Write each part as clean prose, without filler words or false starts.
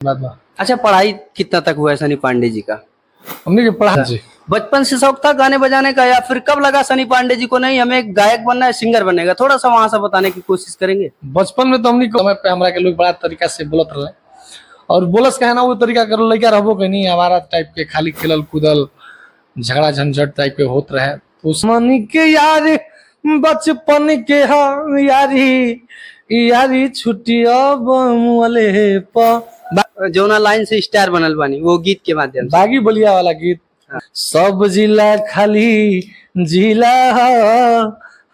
अच्छा, पढ़ाई कितना तक हुआ है सनी पांडे जी का? हमने के पढ़ा जी। बचपन से शौक था गाने बजाने का, या फिर कब लगा सनी पांडे जी को नहीं हमें एक गायक बनना है, सिंगर बनेगा? थोड़ा सा वहां से बताने की कोशिश करेंगे। बचपन में तो हमने समय पे हमरा के लोग बड़ा तरीका से बोलत रहे और बोलस कहे ना वो तरीका कर लड़का रहबो के नहीं आवारा टाइप के खाली खेलल कूदल झगड़ा झंझट टाइप के होत रहे। तो उस्मानी के यार बचपन के यारी यारी छुट्टी अब वाले जोना लाइन से स्टार बनल बानी वो गीत के माध्यम से। बागी बलिया वाला गीत। सब जिला खाली जिला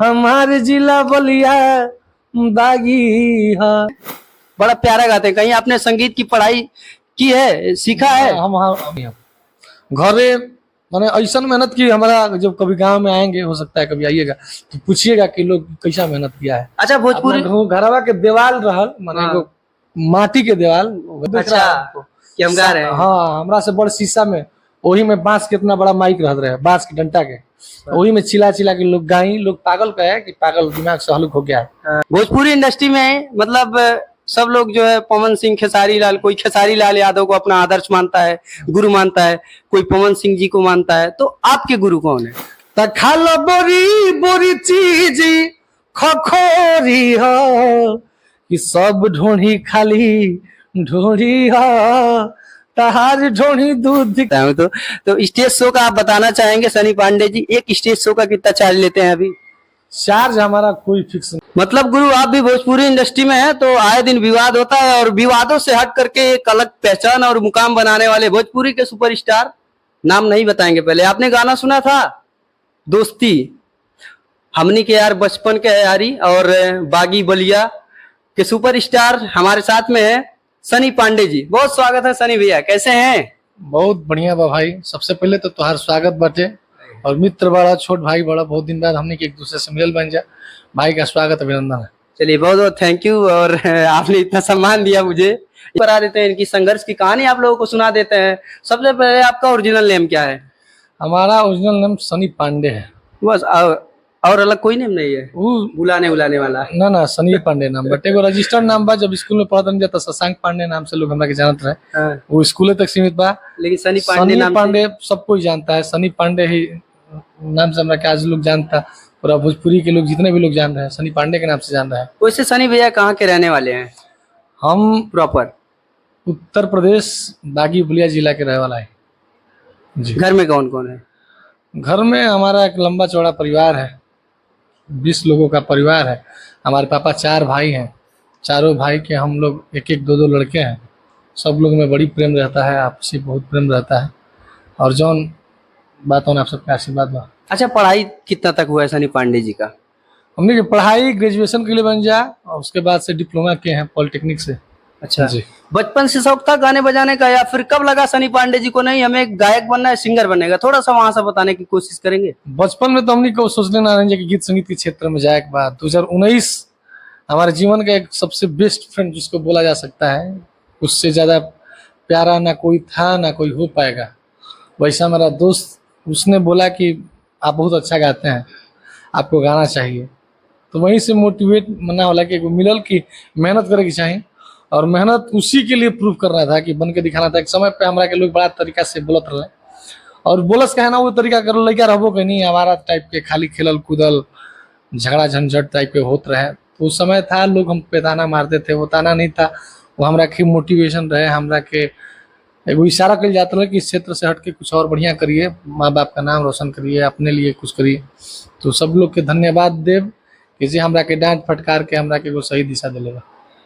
हमारे जिला बलिया बागी है। बड़ा प्यारा गाते हैं। कहीं आपने संगीत की पढ़ाई की है, सीखा है? हम घरे मैंने ऐसा मेहनत की। हमारा जब कभी गांव में आएंगे, हो सकता है कभी आइएगा तो पूछिएगा कि लोग कैसा मेहनत किया है। अच्छा, भोजपुरी घरवा के देवाल रहल माने एगो माटी के देवाल। अच्छा, कि हम गा रहे हैं। हाँ, हमरा से बड़ शीशा में वही में बांस कितना बड़ा माइक रहत रहे, बांस के डंटा के वही में चिल्ला चिल्ला के लोग गाई। लोग पागल कहे कि पागल दिमाग से हल्क हो गया है। भोजपुरी इंडस्ट्री में मतलब सब लोग जो है पवन सिंह, खेसारी लाल, कोई खेसारी लाल यादव को अपना आदर्श मानता है, गुरु मानता है, कोई पवन सिंह जी को मानता है। तो आपके गुरु कौन है? खाला बोरी बोरी चीज खखोरी हो कि सब ढोढ़ी खाली ढोढ़ी हो तहार ढोढ़ी दूध। तो स्टेज शो का आप बताना चाहेंगे सनी पांडे जी? एक स्टेज शो का कितना चार्ज लेते हैं अभी? चार्ज हमारा कोई फिक्स नहीं। मतलब गुरु आप भी भोजपुरी इंडस्ट्री में है तो आए दिन विवाद होता है, और विवादों से हट करके एक अलग पहचान और मुकाम बनाने वाले भोजपुरी के सुपरस्टार, नाम नहीं बताएंगे, पहले आपने गाना सुना था दोस्ती, हमनी के यार बचपन के यारी, और बागी बलिया के सुपरस्टार हमारे साथ में है सनी पांडे जी। बहुत स्वागत है सनी भैया, कैसे हैं? बहुत बढ़िया बा भाई। सबसे पहले तो तुहार स्वागत बाटे, और मित्र बड़ा, छोट भाई बड़ा, बहुत दिन बाद हमने एक दूसरे से मिलल बन जा। भाई का स्वागत, अभिनंदन है। चलिए, बहुत बहुत थैंक यू, और आपने इतना सम्मान दिया मुझे। बता देते हैं, इनकी संघर्ष की कहानी आप लोगों को सुना देते हैं। सबसे पहले आपका ओरिजिनल नेम क्या है? हमारा ओरिजिनल नेम सनी पांडे है बस, और अलग कोई नेम नहीं है बुलाने वाला? ना सनी पांडे नाम बट एगो रजिस्टर्ड नाम बा। जब स्कूल में पढ़त नहीं तो शशांक पांडे नाम से लोग हमरा के जानत रहे। हाँ। वो स्कूल तक सीमित बा, लेकिन सनी पांडे सब कोई जानता है। सनी पांडे ही नाम से हमरा के आज लोग जानता, पूरा भोजपुरी के लोग जितने भी लोग जान रहे हैं सनी पांडे के नाम से जान रहे हैं। वैसे सनी भैया कहाँ के रहने वाले हैं? हम प्रॉपर उत्तर प्रदेश बागी बलिया जिला के रहने वाला है जी। घर में कौन कौन है? घर में हमारा एक लंबा चौड़ा परिवार है, 20 लोगों का परिवार है। हमारे पापा 4 भाई हैं, चारों भाई के हम लोग एक एक दो लड़के हैं। सब लोग में बड़ी प्रेम रहता है, आपसी बहुत प्रेम रहता है, और जौन बात होना आप सबका आशीर्वाद बा। अच्छा, पढ़ाई कितना तक हुआ है सनी पांडे जी का? हमने की पढ़ाई ग्रेजुएशन के लिए बन जा, और उसके बाद से डिप्लोमा किए हैं पॉलिटेक्निक से। अच्छा जी। बचपन से शौक था गाने बजाने का, या फिर कब लगा सनी पांडे जी को नहीं हमें एक गायक बनना है, सिंगर बनेगा? थोड़ा सा वहां से बताने की कोशिश करेंगे। बचपन में तो हमने को सोचने ना रहे कि गीत संगीत के क्षेत्र में जाए के बाद 2019 हमारे जीवन का एक सबसे बेस्ट फ्रेंड जिसको बोला जा सकता है, उससे ज्यादा प्यारा ना कोई था ना कोई हो पाएगा। वैसा मेरा दोस्त, उसने बोला कि आप बहुत अच्छा गाते हैं, आपको गाना चाहिए। तो वहीं से मोटिवेट मना होला कि मिलल की मेहनत करे की चाहिए, और मेहनत उसी के लिए प्रूव करना था कि बन के दिखाना था। एक समय पे हमरा के लोग बड़ा तरीका से बोलत रहे और बोलस कहे ना वो तरीका कर लड़का रहबो के नहीं आवारा टाइप के खाली खेलल कूदल झगड़ा झंझट टाइप के होत रहे। तो उस समय था लोग हम पे ताना मारते थे, वो ताना नहीं था, वो हमरा के मोटिवेशन रहे। हमरा के एगो इशारा कर जाता है कि इस क्षेत्र से हट के कुछ और बढ़िया करिए, माँ बाप का नाम रोशन करिए, अपने लिए कुछ करिए। तो सब लोग के धन्यवाद देव कि जी हमरा के डांट फटकार के हमरा के सही दिशा दिलेगा।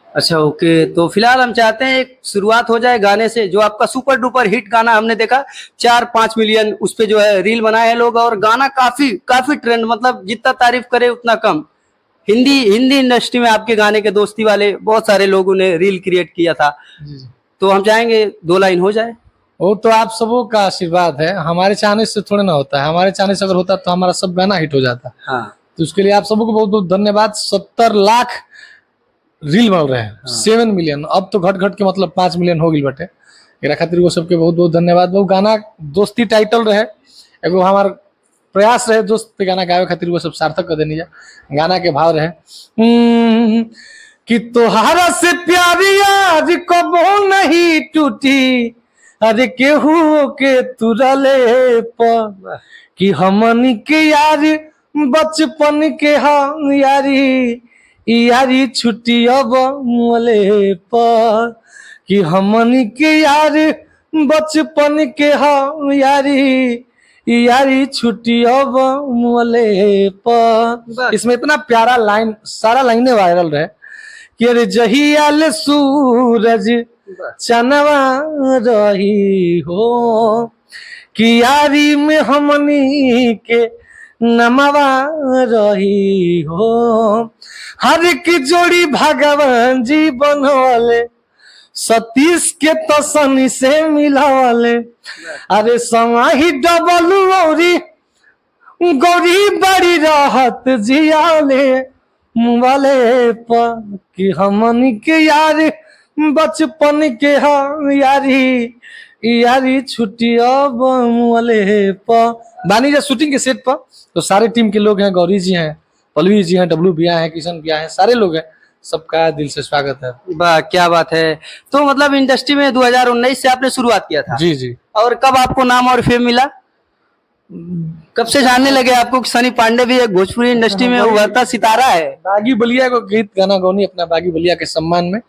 अच्छा, ओके। तो फिलहाल हम चाहते हैं एक शुरुआत हो जाए गाने से। जो आपका सुपर डुपर हिट गाना हमने देखा 4-5 मिलियन उस पे जो है रील बनाए हैं लोग, और गाना काफी ट्रेंड, मतलब जितना तारीफ करे उतना कम। हिंदी इंडस्ट्री में आपके गाने के दोस्ती वाले बहुत सारे लोगों ने रील क्रिएट किया था। तो हम चाहेंगे 2 लाइन हो जाए। वो तो आप सबों का आशीर्वाद है, हमारे चाहने से थोड़े ना होता है। हमारे चाहने से अगर होता तो हमारा सब गाना हिट हो जाता। हाँ। तो उसके लिए आप सबों को बहुत बहुत धन्यवाद। 70 लाख रील बन रहे हैं। हाँ। 7 मिलियन, अब तो घट के मतलब 5 मिलियन हो गई बटे। एकरा खातिर वो सबके बहुत बहुत धन्यवाद। वो गाना दोस्ती टाइटल रहे, एगो हमार प्रयास रहे दोस्त पे गाना गावे खातिर, वो सब सार्थक कर देनी जा। गाना के भाव रहे कि तोहारा से प्यारी आज कबो नहीं टूटी, अरे केहू के तुरले पर कि हमनी के यार बचपन के हम यारी, यारी छुट्टी अब मोले पर कि हमनी के यार बचपन के हम यारी, यारी छुट्टी अब मोले पर। इसमें इतना प्यारा लाइन, सारा लाइनें वायरल रहे कि अरे जहियाल सूरज चनवा रही हो, कि यारी में हमनी के नमवा रही हो, हर एक जोड़ी भगवान जी बनवाले, सतीश के तो सनी से मिलावाले, अरे समाही डबल गौरी गौरी बड़ी राहत जियाले वाले पर कि हमनी के यार बचपन के हम यारी, यारी छुट्टी अब वाले पर। बानी जब शूटिंग के सेट पर तो सारे टीम के लोग हैं, गौरी जी हैं, पल्लवी जी हैं, डब्लू भैया हैं, किशन भैया हैं, सारे लोग हैं, सबका दिल से स्वागत है। वाह क्या बात है। तो मतलब इंडस्ट्री में 2019 से आपने शुरुआत किया था? जी जी। और कब आपको नाम और फेम मिला? कब से जानने लगे आपको कि सनी पांडे भी एक भोजपुरी इंडस्ट्री में उभरता सितारा है? बागी बलिया को गीत गाना गौनी अपना बागी बलिया के सम्मान में,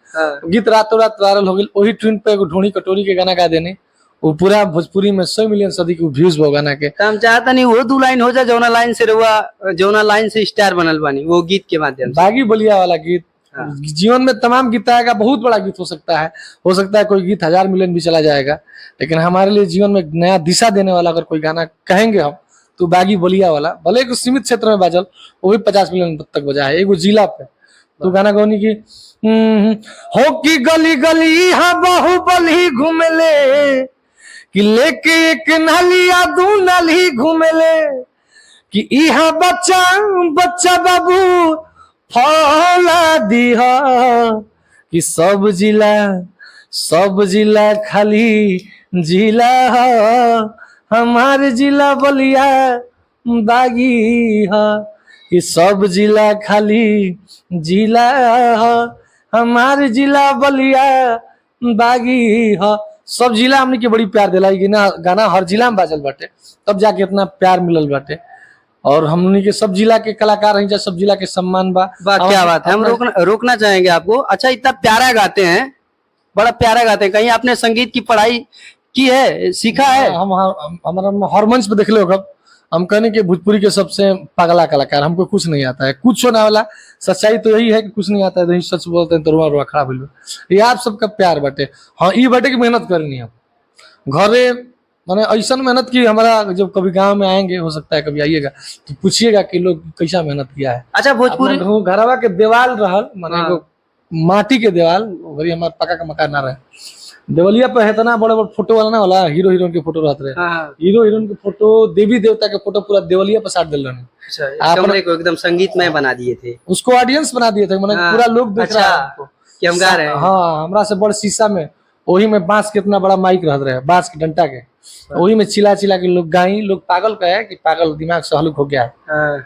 गीत रातों रात वायरल हो गई। वही ट्रेन पे एगो ढोनी कटोरी के गाना गा देने, वो पूरा भोजपुरी में 100 मिलियन से अधिक व्यूज हो गाना के। तो हम चाहता नहीं वो 2 लाइन हो जाए जौना लाइन से रुआ, जौना लाइन से स्टार बनल बानी वो गीत के माध्यम से। बागी बलिया वाला गीत जीवन में तमाम गीत आएगा, बहुत बड़ा गीत हो सकता है कोई गीत 1000 मिलियन भी चला जाएगा, लेकिन हमारे लिए जीवन में नया दिशा देने वाला अगर कोई गाना कहेंगे हम तो बागी बलिया वाला, भले एक सीमित क्षेत्र में बाजल, वो भी 50 मिलियन तक बजा है एगो जिला पे। तो गाना गौनी की हो कि गली गली यहाँ बाहुबली घूमले, कि लेके एक नालिया 2 नाली घूमले, कि यहाँ बच्चा बच्चा बाबू फौला दिहा, कि सब जिला खाली जिला हमार जिला बलिया बागी हा, कि सब जिला खाली जिला हमार जिला बलिया बागी हा। सब जिला हमने के बड़ी प्यार दिलाई कि ना गाना हर जिला में बाजल बाटे, तब जाके इतना प्यार मिलल बाटे। और हमने के सब जिला के कलाकार हैं, सब जिला के सम्मान बा। क्या बात है। हम रोकना चाहेंगे आपको। अच्छा इतना प्यारा गाते हैं, बड़ा प्यारा गाते हैं, कहीं आपने संगीत की पढ़ाई की है, सीखा है? हम हमारा हर मंच पे देख लो, हम कहने के भोजपुरी के सबसे पगला कलाकार, हमको कुछ नहीं आता है, कुछ होने वाला। सच्चाई तो यही है कि कुछ नहीं आता है, तो सच बोलते हैं तो रुआ खड़ा बोलो। ये आप सबका प्यार बाटे। हाँ ये बाटे की मेहनत करनी है घरे, मैंने ऐसा मेहनत की। हमारा जब कभी गांव में आएंगे, हो सकता है कभी आइएगा तो पूछिएगा कि लोग कैसा मेहनत किया है। अच्छा भोजपुरी घरवा के दीवाल रहल, माने माटी के दीवाल, हमारे पक्का का मकान ना रहे, देवलिया पे है इतना बड़े बड़े फोटो वाला ना वाला हीरो हीरोइन के फोटो रहते रहे। हीरो हीरोइन के फोटो, देवी देवता के फोटो पूरा देवलिया पे साट दिल रहे। अच्छा, कमरे को एकदम संगीतमय बना दिए थे, उसको ऑडियंस बना दिए थे, मतलब पूरा लोग देख रहा है कि हम गा रहे हैं। हाँ, हमरा से बड़ शीशा में, वही में बांस के इतना बड़ा माइक रह रहे, बांस के डंटा के, वही में चिल्ला चिल्ला के लोग गाई। लोग पागल कहे कि पागल दिमाग से हल्क हो गया है।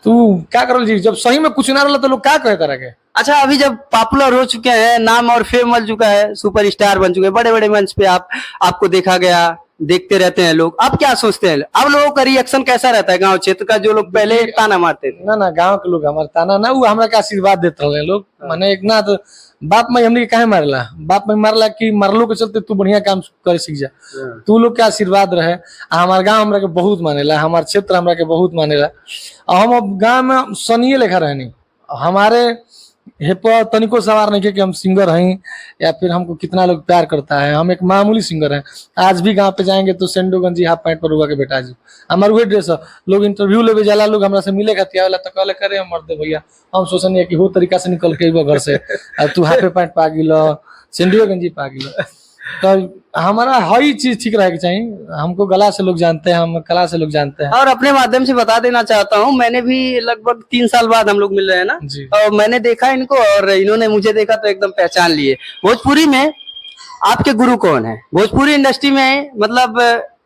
तू क्या करो जी, जब सही में कुछ ना रहा तो लोग क्या कहे तरह के। अच्छा अभी जब पॉपुलर हो चुके हैं, नाम और फेम मिल चुका है, सुपरस्टार बन चुके हैं, बड़े बड़े मंच पे आपको देखा गया, देखते रहते हैं लोग, अब क्या सोचते हैं? अब लोगों का रिएक्शन कैसा रहता है गांव क्षेत्र का? जो लोग पहले ताना मारते थे ना गांव के लोग हमारे ताना ना, वो हमरा के आशीर्वाद देते रहे लोग। माने एक ना तो बाप में हमने काहे मारला, बाप में मारला कि मरलो के चलते तू बढ़िया काम करे सीख जा, तू लोग के आशीर्वाद रहे। हमारे गाँव हमरा के बहुत मानेला, हमारे क्षेत्र हमरा के बहुत मानेला। हम अब गाँव में सनिए लेखा रहनी, हमारे हेपर तनिको सवार नहीं कि हम सिंगर हैं या फिर हमको कितना लोग प्यार करता है। हम एक मामूली सिंगर हैं। आज भी गांव पे जाएंगे तो सेंडो गंजी हाफ पैंट पर हुआ के बेटा जी हमारे वही ड्रेस है। लोग इंटरव्यू लेवे जाला, लोग हमरा से मिले खातिर आवेला तो कहले करे हम मर्दे भैया, हम सोचनी कि वो तरीका से निकल के घर से तू हाफ पैंट पा गिलो, सेंडो गंजी पा गिलो। तो हमारा हर चीज ठीक रहेगी चाहिए। हमको गला से लोग जानते हैं, हम कला से लोग जानते हैं। और अपने माध्यम से बता देना चाहता हूँ, मैंने भी लगभग 3 साल बाद हम लोग मिल रहे हैं ना, और मैंने देखा इनको और इन्होंने मुझे देखा तो एकदम पहचान लिए। भोजपुरी में आपके गुरु कौन है? भोजपुरी इंडस्ट्री में मतलब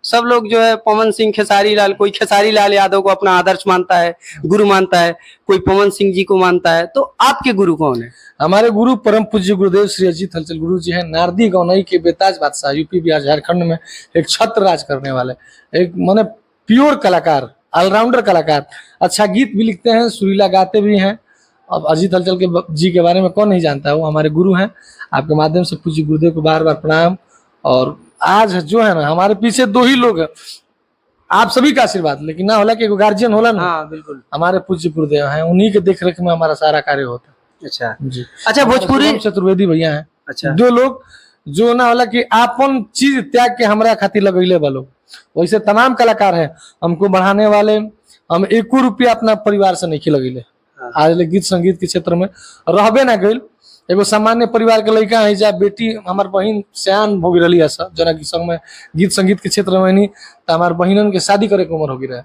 सब लोग जो है पवन सिंह, खेसारी लाल, कोई खेसारी लाल यादव को अपना आदर्श मानता है, गुरु मानता है, कोई पवन सिंह जी को मानता है। तो आपके गुरु कौन है? हमारे गुरु परम पूज्य गुरुदेव श्री अजीत हलचल गुरु जी हैं। नारदी गौनई के बेताज बादशाह, यूपी बिहार झारखंड में एक छत्र राज करने वाले, एक माने प्योर कलाकार, ऑलराउंडर कलाकार। अच्छा गीत भी लिखते हैं, सुरीला गाते भी हैं। अब अजीत हलचल के जी के बारे में कौन नहीं जानता है, वो हमारे गुरु हैं। आपके माध्यम से पूज्य गुरुदेव को बार बार प्रणाम। और आज जो है ना, हमारे पीछे दो ही लोग हैं, आप सभी का आशीर्वाद, लेकिन ना होला कि गार्जियन होला ना। हाँ बिल्कुल। हमारे पूज्य गुरुदेव हैं, उन्हीं के देख रेख में हमारा सारा कार्य होता है। अच्छा जी। अच्छा, भोजपुरी शुभम चतुर्वेदी भैया हैं। अच्छा। जो लोग जो ना होला कि आपन चीज त्याग के हमरा खातिर लगैले बा लोग, वैसे तमाम कलाकार हैं हमको बढ़ाने वाले। हम एको रुपया अपना परिवार से नहीं लगैले आज ले गीत संगीत के क्षेत्र में रहबे ना गइल। एगो सामान्य परिवार के लड़का है, जा बेटी हमार बहन सयान हो रही है सब जना की संग में गीत संगीत के क्षेत्र में नहीं, तो हमार बहनन के शादी करे के उम्र हो गई रहे।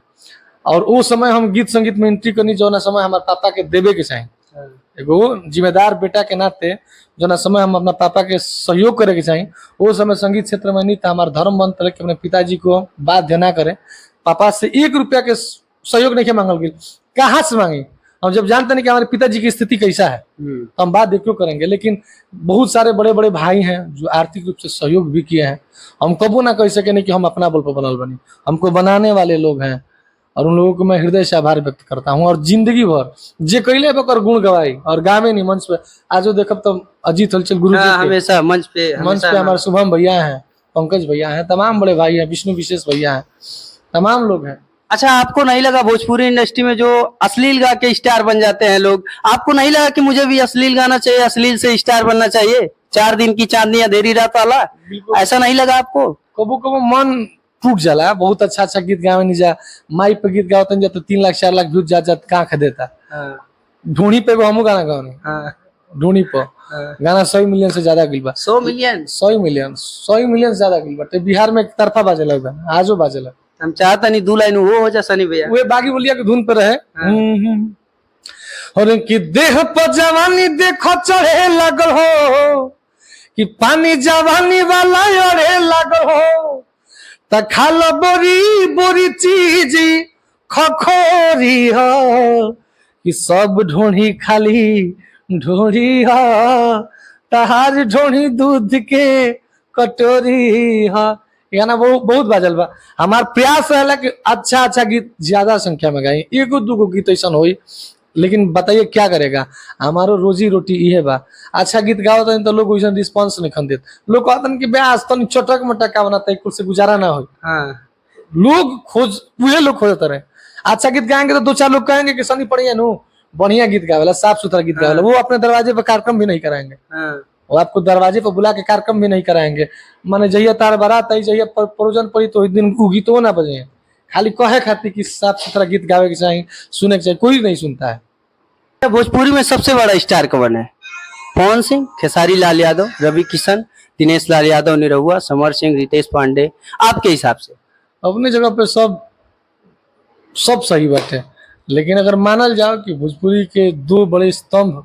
और वो समय हम गीत संगीत में एंट्री करनी, जो ना समय हमारे पापा के देवे के चाहिए, एगो जिम्मेदार बेटा के नाते जो ना समय हम अपना पापा के सहयोग करे के चाहिए। वो समय संगीत क्षेत्र में नहीं था, हमारा धर्म बंद करे कि अपने पिताजी को बाध्य ना करे। पापा से 1 रुपया के सहयोग नहीं मांगल गई, कहाँ से मांगी? हम जब जानते नहीं कि हमारे पिताजी की स्थिति कैसा है तो हम बात क्यों करेंगे। लेकिन बहुत सारे बड़े बड़े भाई हैं जो आर्थिक रूप से सहयोग भी किए हैं। हम कबो ना कह सके नहीं कि हम अपना बल पर बनल बनी, हमको बनाने वाले लोग हैं और उन लोगों को मैं हृदय से आभार व्यक्त करता हूँ। और जिंदगी भर जे कैले बकर गुण गवाई और गावे नहीं मंच पे। आज देखब तो अजीत हलचल गुरु जी हमेशा मंच पे हमारे शुभम भैया हैं, पंकज भैया हैं, तमाम बड़े भाई हैं, विष्णु विशेष भैया हैं, तमाम लोग हैं। अच्छा, आपको नहीं लगा भोजपुरी इंडस्ट्री में जो अश्लील गा के स्टार बन जाते हैं लोग, आपको नहीं लगा कि मुझे भी अश्लील गाना चाहिए, अश्लील से स्टार बनना चाहिए, 4 दिन की चांदनी अंधेरी रात वाला? ऐसा नहीं लगा आपको? कबो कबो मन टूट जाला। बहुत अच्छा अच्छा गीत गावे नहीं जा, माइक पे गीत गावतन जा तो 3 लाख 4 लाख व्यूज जा का ख देता। ढूंढी पे हमू गाना गावनी, ढूंढी पे गाना 100 मिलियन से ज्यादा गिल बा। 100 मिलियन 100 मिलियन से ज्यादा गिल बा। बिहार में एक तरफा बाजे लगा, आजो बाजे लगा। हम चाहता नहीं 2 लाइन वो हो जा सनी भैया, वे बागी बोलिया के धुन पे रहे। और कि देह पर जवानी देखो चढ़े लगल हो, कि पानी जवानी वाला ओढ़े लगल हो, त खालो बोरी बोरी चीज खखोरी हो, कि सब ढोढ़ी खाली ढोढ़ी हो, तहार ढोढ़ी दूध के कटोरी हो। गाना बहुत बाजल बा। हमार प्रयास रहला कि अच्छा अच्छा गीत ज्यादा संख्या में गाई, 1-2 गीत ऐसा होई। लेकिन बताइए क्या करेगा, हमारो रोजी रोटी इहे बा। अच्छा गीत गाओ तो लोग वैसा रिस्पांस नहीं खन देते। लोग कहते कि ब्यास तो चटक मटक का बनाता है, कुछ से गुजारा ना हो। लोग खोजते रहे। अच्छा गीत गाएंगे तो 2-4 लोग कहेंगे कि सनी पढ़िया नु बढ़िया गीत गावेला, साफ सुथरा गीत गावेला। वो अपने दरवाजे पर कार्यक्रम भी नहीं कराएंगे, वो आपको दरवाजे पर बुला के कार्यक्रम भी नहीं कराएंगे। माने जहिया तार बारात आई, जहिया प्रयोजन पड़ी तो दिन गीतो ना बजे, खाली कहे खातिर कि साफ सुथरा गीत गावे के चाहिए, सुने के चाहिए, कोई नहीं सुनता है। भोजपुरी में सबसे बड़ा स्टार कौन है? पवन सिंह, खेसारी लाल यादव, रवि किशन, दिनेश लाल यादव निरहुआ, समर सिंह, रितेश पांडे, आपके हिसाब से? अपने जगह पे सब सही बात है। लेकिन अगर मानल जाओ कि भोजपुरी के 2 बड़े स्तंभ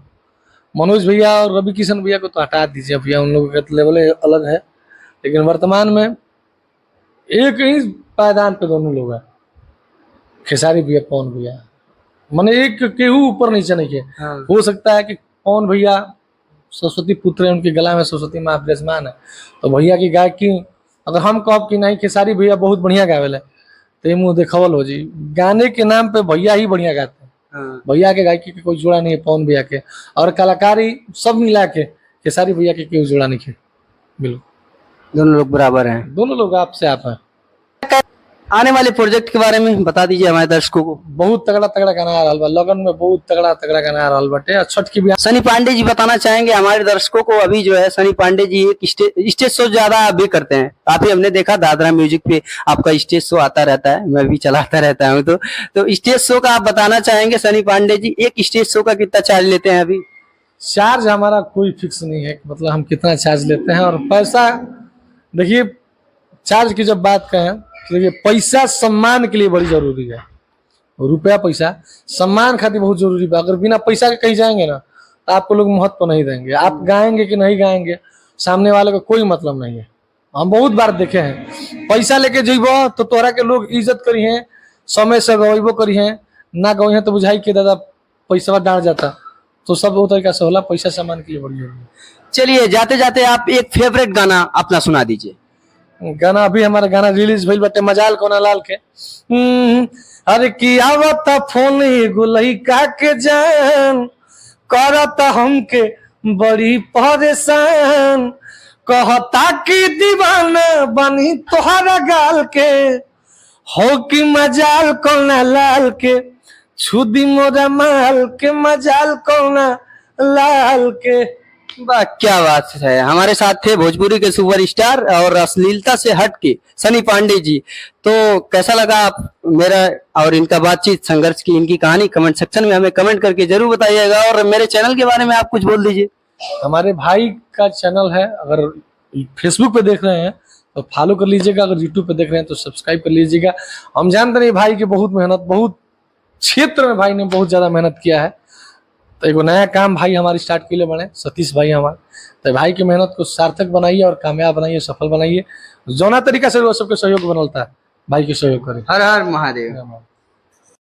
मनोज भैया और रवि किशन भैया को तो हटा दीजिए भैया, उन लोगों का लेवल अलग है। लेकिन वर्तमान में एक ही पायदान पे दोनों लोग हैं, खेसारी भैया पवन भैया। माने एक केहू ऊपर नीचे नहीं है। हो सकता है कि पवन भैया सरस्वती पुत्र है, उनके गला में सरस्वती माँ विराजमान है, तो भैया की गायकी अगर हम कहब कि नहीं खेसारी भैया बहुत बढ़िया गावेला तो ये मुँह देखावल हो जी। गाने के नाम पे भैया ही बढ़िया गाते हैं। भैया के गायकी के कोई जोड़ा नहीं है पवन भैया के, और कलाकारी सब मिला के खेसारी भैया के कोई जोड़ा नहीं है। बिल्कुल दोनों लोग बराबर हैं, दोनों लोग आपसे आप हैं। आने वाले प्रोजेक्ट के बारे में बता दीजिए हमारे दर्शकों को। बहुत तगड़ा गाना आ रहा बा, लगन में बहुत तगड़ा गाना आ रहा बाटे। छठ की भी सनी पांडे जी बताना चाहेंगे हमारे दर्शकों को? अभी जो है सनी पांडे जी एक स्टेज शो ज्यादा अभी करते हैं, काफी हमने देखा दादरा म्यूजिक पे आपका स्टेज शो आता रहता है, मैं भी चलाता रहता हूँ। तो स्टेज शो का आप बताना चाहेंगे सनी पांडे जी, एक स्टेज शो का कितना चार्ज लेते हैं? अभी चार्ज हमारा कोई फिक्स नहीं है, मतलब हम कितना चार्ज लेते हैं। और पैसा देखिए, चार्ज की जब बात कहें, देखिए पैसा सम्मान के लिए बड़ी जरूरी है। रुपया पैसा सम्मान खातिर बहुत जरूरी है। अगर बिना पैसा के कहीं जाएंगे ना तो आपको लोग महत्व नहीं देंगे। आप गाएंगे कि नहीं गाएंगे सामने वाले को कोई मतलब नहीं है। हम बहुत बार देखे हैं। पैसा लेके जइबो तो तोहरा के लोग इज्जत करी हैं, समय से गवेबो करी हैं, ना गई हैं तो बुझाई के दादा पैसा डाल जाता। तो सब वो तरीका से होला, पैसा सामान के लिए बड़ी जरूरी है। चलिए जाते जाते आप एक फेवरेट गाना अपना सुना दीजिए। गाना अभी हमारा गाना रिलीज भइल बाटे मजाल कोना लाल के। अरे की आवत फोन गुलई का के जान, करत हमके बड़ी परेशान, कहता कि दीवाना बनी तोहरा गाल के, हो कि मजाल कोना लाल के, छुदी मोरा माल के मजाल कोना लाल के। वाह क्या बात है। हमारे साथ थे भोजपुरी के सुपरस्टार और अश्लीलता से हट के सनी पांडे जी। तो कैसा लगा आप मेरा और इनका बातचीत, संघर्ष की इनकी कहानी? कमेंट सेक्शन में हमें कमेंट करके जरूर बताइएगा। और मेरे चैनल के बारे में आप कुछ बोल दीजिए। हमारे भाई का चैनल है, अगर फेसबुक पे देख रहे हैं तो फॉलो कर लीजिएगा, अगर यूट्यूब पे देख रहे हैं तो सब्सक्राइब कर लीजिएगा। हम जानते हैं भाई की बहुत मेहनत, बहुत क्षेत्र में भाई ने बहुत ज्यादा मेहनत किया है। तो एक नया काम भाई हमारे स्टार्ट के लिए बने, सतीश भाई हमारे। तो भाई की मेहनत को सार्थक बनाइए और कामयाब बनाइए, सफल बनाइए। जौना तरीका से वो सबके सहयोग बनलता है, भाई के सहयोग करें। हर हर महादेव।